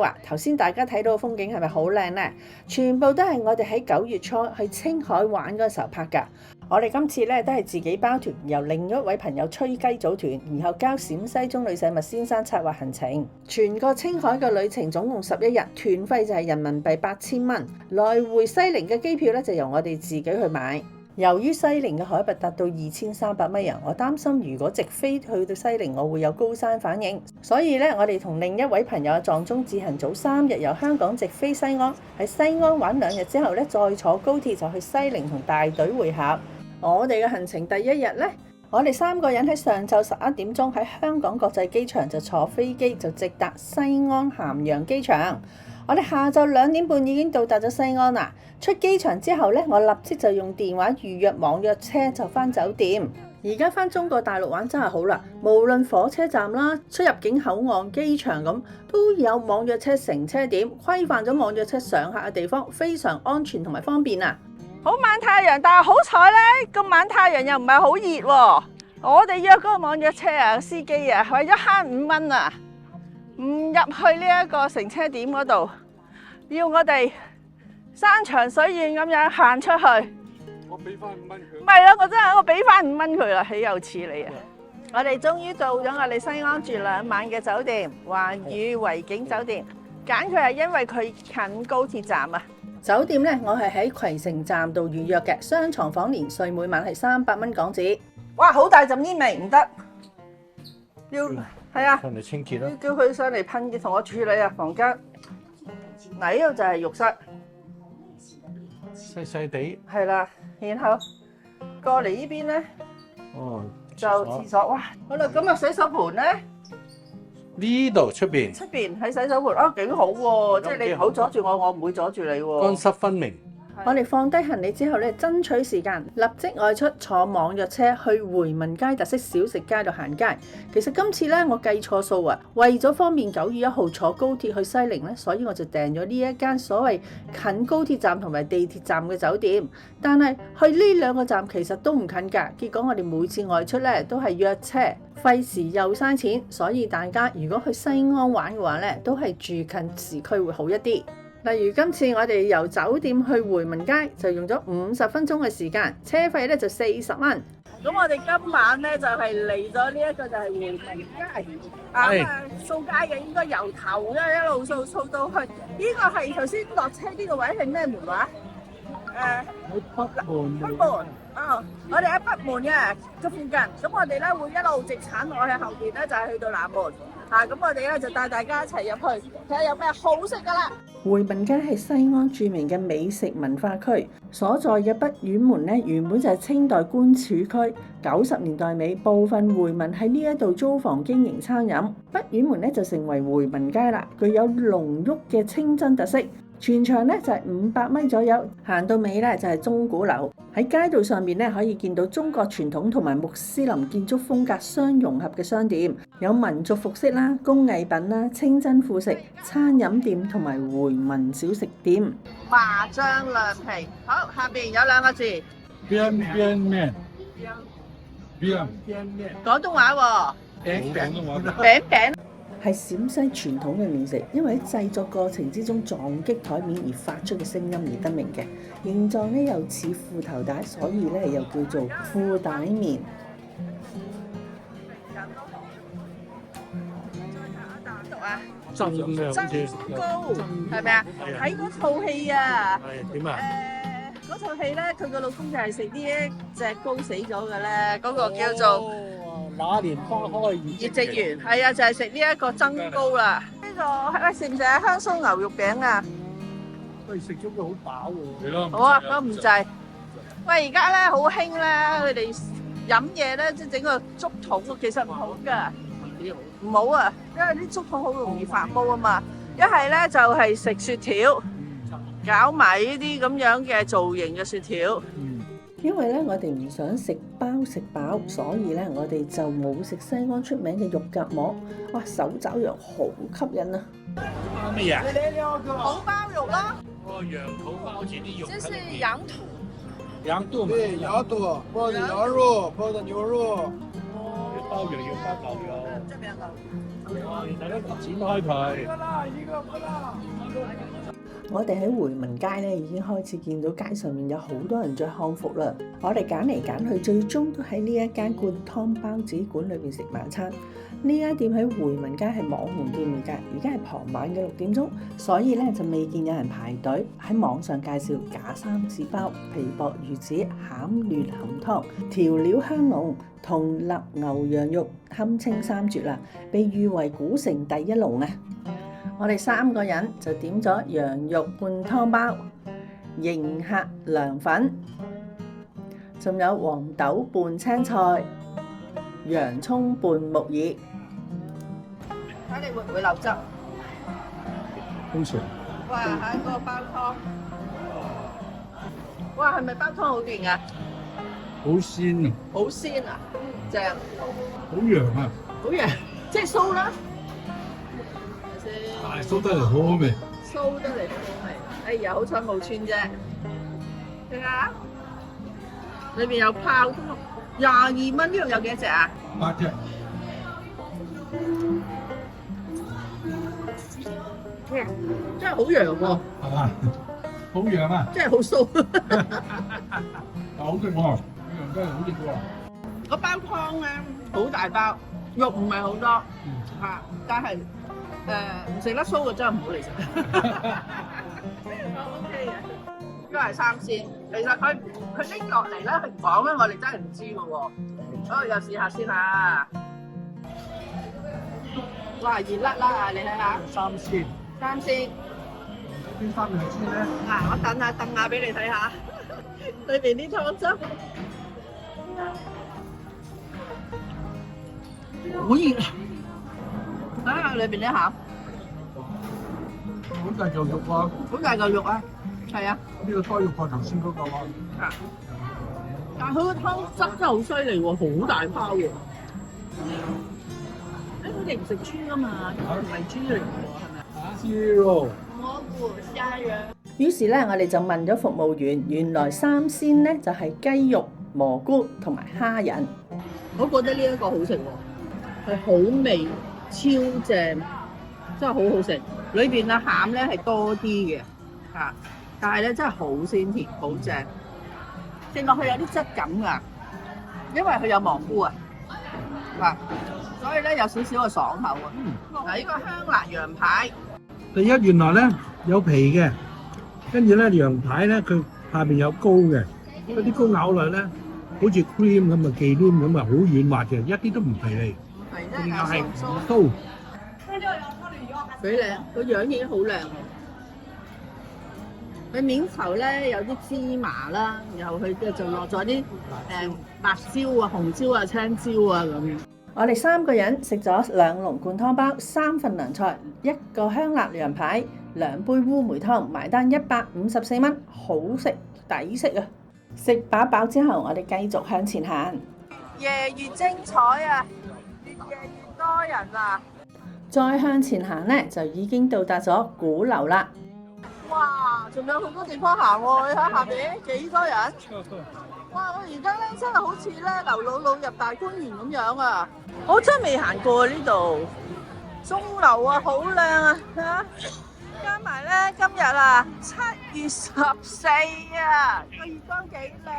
啊！頭先大家睇到嘅風景係咪好靚呢？全部都係我哋喺9月初去青海玩嗰時候拍㗎。我哋今次咧都係自己包團，由另一位朋友吹雞組團，然後交陝西中旅社麥先生策劃行程。全個青海嘅旅程總共11日，團費就係人民幣8000蚊，來回西寧嘅機票咧就由我哋自己去買。由於西寧嘅海拔達到2300米啊，我擔心如果直飛去到西寧，我會有高山反應，所以咧我哋同另一位朋友撞鐘自行早3日由香港直飛西安，喺西安玩2日之後咧，再坐高鐵就去西寧同大隊會合。我哋嘅行程第一日咧，我哋3個人喺上晝11點鐘喺香港國際機場就坐飛機就直達西安咸陽機場。我哋下晝2點半已經到達咗西安啦。出機場之後咧，我立即就用電話預約網約車就返酒店。而家返中國大陸玩真係好啦，無論火車站啦、出入境口岸、機場咁，都有網約車乘車點，規範咗網約車上客嘅地方，非常安全同埋方便啊！好晚太陽，但係好彩咧，咁晚太陽又唔係好熱喎。我哋約嗰個網約車啊，司機啊，為咗慳5蚊啊，唔入去呢一個乘車點嗰度，要我哋山長水遠咁樣行出去。我俾翻5蚊佢。唔係啊，我俾翻5蚊佢啦，豈有此理啊！我哋終於到咗我哋西安住2晚嘅酒店環宇維景酒店，揀佢係因為佢近高鐵站啊。酒店咧，我係喺葵城站度預約嘅，雙床房連稅每晚係300蚊港紙。哇，好大陣煙味，唔得，要係啊，上嚟清潔啦，要叫佢上嚟噴嘅，同我處理啊房間。嗱，呢度就係浴室，細細地。係啦，然後過嚟呢邊咧，哦，就廁所。哇，好啦，咁啊洗手盆咧。呢度出邊喺洗手盆啊，幾好喎！即係你唔好阻住我，我唔會阻住你喎。乾濕分明。我哋放低行李之後咧，爭取時間，立即外出坐網約車去回民街特色小食街度行街。其實今次咧我計錯數啊，為咗方便9月1號坐高鐵去西寧咧，所以我就訂咗呢一間所謂近高鐵站同埋地鐵站嘅酒店。但係去呢2個站其實都唔近㗎，結果我哋每次外出咧都係約車，費時又嘥錢。所以大家如果去西安玩嘅話咧，都係住近市區會好一啲。例如今次我哋由酒店去回民街就用咗50分鐘嘅時間，車費咧就40蚊。咁我哋今晚咧就係嚟咗呢一個就係回民街，掃街嘅應該由頭一路掃到去。呢個係頭先落車呢個位係咩門話？北門。我哋喺北門嘅附近，咁我哋咧會一路直鏟落去，後邊咧就係去到南門。咁我哋咧就帶大家一齊入去睇下有咩好食噶啦。回民街係西安著名嘅美食文化區，所在嘅北院門咧原本就係清代官署區，90年代尾部分回民喺呢一度租房經營餐飲，北院門咧就成為回民街啦，具有濃郁嘅清真特色。全長咧就係500米左右，行到尾咧就係鐘鼓樓。喺街道上面咧可以見到中國傳統同埋穆斯林建築風格相融合嘅商店，有民族服飾啦、工藝品啦、清真副食、餐飲店同埋回民小食店。麻醬涼皮，好，下邊有2個字，邊面，廣東話喎，餅餅。係陝西傳統嘅麵食，因為喺製作過程之中撞擊台面而發出嘅聲音而得名嘅。形狀咧又似褲頭帶，所以咧又叫做褲帶麵。增高係咪啊？睇嗰套戲啊！係點啊？嗰套戲咧，佢個老公就係食呢一隻膏死咗嘅咧，嗰個叫做那年花開月夕圓，係啊，就係食呢一個增高啦。呢個係食唔食香酥牛肉餅啊？喂，食咗佢好飽喎。係咯。好啊，咁唔制。喂，而家咧好興咧，佢哋飲嘢咧，即係整個竹筒，其實唔好㗎，唔好啊，因為啲竹筒好容易發毛啊嘛。一係咧就係食雪條，搞埋呢啲咁樣嘅造型嘅雪條。因為咧，我哋唔想食包食飽，所以咧，我哋就冇食西安出名嘅肉夾饃。哇，手抓羊好吸引啊！咩嘢？土包肉啦。哦，羊肚包住啲肉。這是羊肚。羊肚。對，羊肚包着羊肉，包着牛肉。包羊要包牛肉。這邊的。大家展開佢。我哋喺回民街咧已經開始見到街上面有好多人着漢服啦。我哋揀嚟揀去，最終都喺呢一間灌湯包子館裏邊食晚餐。呢間店喺回民街係網門店嚟㗎，而家係傍晚嘅6點鐘，所以咧就未見有人排隊。喺網上介紹假三子包、皮薄魚子、餡嫩含湯，調料香濃，同臘牛羊肉堪稱三絕啦，被譽為古城第一籠啊！我哋3個人就點咗羊肉灌湯包、迎客涼粉，仲有黃豆拌青菜、洋葱拌木耳。睇你會唔會流汁？通常哇！喺嗰個包湯，哇！係咪包湯好勁啊？好鮮啊，好鮮啊！正，好揚啊，好揚，即係酥啦。大酥得嚟好好味。酥得嚟好好味。哎呀，好彩冇穿啫。睇下，裏邊有泡湯，22蚊，呢度有幾多隻啊8隻。真係好揚喎，係嘛？好揚啊！真係好酥。好食喎，呢樣真係好食喎。個包湯咧好大包，肉唔係好多嚇，但係唔食得酥嘅真係唔好嚟食。OK 嘅，呢個係3鮮。其實佢拎落嚟咧，佢講咧，我哋真係唔知嘅喎。好，又試下先嚇。哇！熱辣辣啊！你睇下。3鮮。3鮮。邊3樣先咧？嗱，我燉下俾你睇下，裏邊啲湯汁。好熱啊！睇下裏邊啲餡，好大嚿肉喎。好大嚿肉啊！係啊，呢個多肉過頭先嗰個喎。但係佢個湯汁真係好犀利喎，好大泡喎。佢哋唔食豬噶嘛，唔係豬嚟嘅喎，係咪？豬肉。蘑菇蝦仁。於是咧，我哋就問咗服務員，原來3鮮咧就係雞肉、蘑菇同埋蝦仁。我覺得呢一個好食喎，係好味，超正，真係好好食。裏邊嘅餡咧係多啲嘅嚇，但係咧真係好鮮甜，好正。食落去有啲質感㗎，因為佢有蘑菇啊，嗱，所以咧有少少嘅爽口啊。嗱，呢個香辣羊排。第一原來咧有皮嘅，跟住咧羊排咧佢下邊有膏嘅，嗰啲膏咬落咧好似 cream 咁啊，忌廉咁啊，好軟滑嘅，一啲都唔肥膩，仲有係酥。幾靚，個樣已經好靚。佢面頭咧有啲芝麻啦，然後佢就落咗啲辣椒啊、紅椒啊、青椒啊咁。我哋3個人食咗2籠灌湯包、3份涼菜、1個香辣羊排、2杯烏梅湯，埋單154蚊，好食抵食啊！食飽之後，我哋繼續向前行。夜越精彩啊！越夜越多人啊！再向前行咧，就已經到達咗鼓樓啦。哇！仲有好多地方行喎，你睇下邊幾多人？哇！我而家咧真係好似咧劉姥姥入大觀園咁樣啊！我真係未行過呢度。鐘樓啊，好靚啊！嚇，加埋咧今日啊7月14啊，個月光幾靚。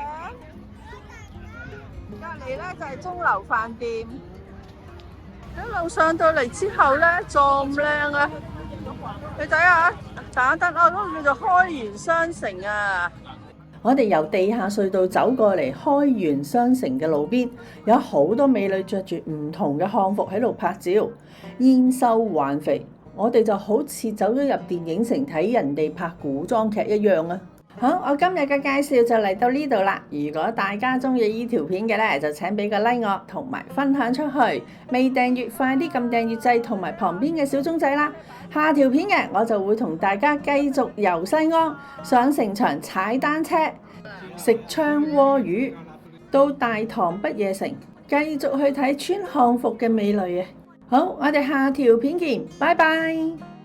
隔離咧就係鐘樓飯店。一路上到嚟之後咧，仲靚啊！你睇下，打燈啊，嗰個叫做開元商城啊！我哋由地下隧道走過嚟開元商城嘅路邊，有好多美女着住唔同嘅漢服喺度拍照，燕瘦環肥。我哋就好似走咗入電影城睇人哋拍古裝劇一樣啊！好，我今日嘅介紹就嚟到呢度啦。如果大家中意呢條片嘅咧，就請俾個 like 我，同埋分享出去。未訂閱快啲撳訂閱掣同埋旁邊嘅小鐘仔啦。下條片嘅我就會同大家繼續遊西安，上城牆踩單車，食昌鍋魚，到大唐不夜城，繼續去睇穿漢服嘅美女啊！好，我哋下條片見，拜拜。